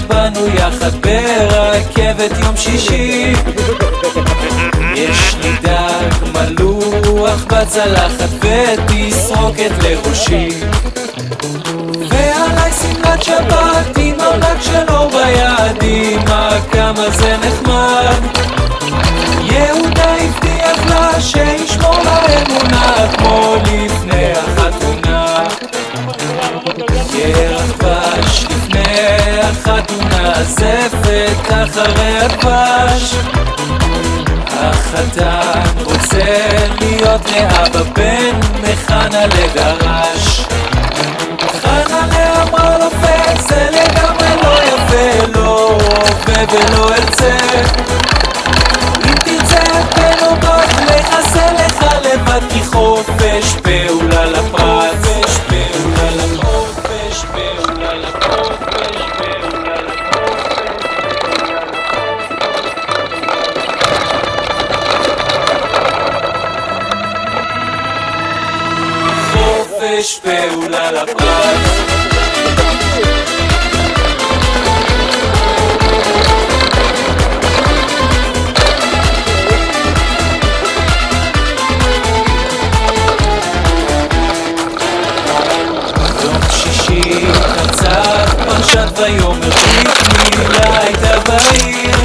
באנו יחד ברכבת יום שישי, יש לי דג מלוח בצלחת ותסרוקת לראשי, ועליי שמלת שבת עם ארנק של אור ביד, כמה זה נחמד. יהודה הבטיח לה שישמור לאמונה כמו לפני החתונה, ירח דבש לפני החתונה, זפת אחרי הדבש. החתן רוצה להיות לאבא בן מחנה לגרש. חנה אמרה לו זה לגמרי לא יפה, לא עובד ולא ארצה, אם תרצה בן או בת לחסה לך לבד, כי חופש פעולה לפרט, חופש פעולה לחופש פעולה לחופש פעולה לחופש, חופש פעולה לפרט. פרשת ויאמר ברית מילה הייתה בעיר,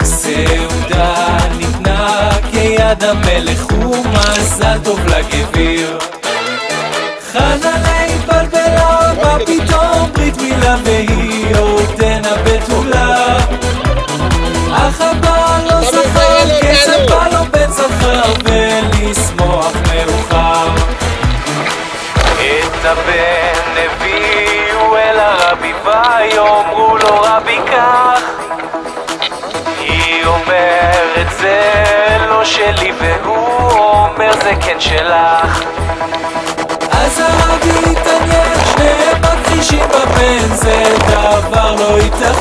סעודה ניתנה כיד המלך ומזל טוב לגביר. חנה התבלבלה בה פתאום ברית מילה והיא עודנה בתולה, אך הבעל לא זכר כצפה לו בן זכר ולשמוח מאוחר. את הבן הביאו אל הרבי ויאמרו לו רבי כך, היא אומרת זה לא שלי והוא אומר זה כן שלך. אז הרבי התעניין, שניהם מכחישים בבן, זה דבר לא ייתכן.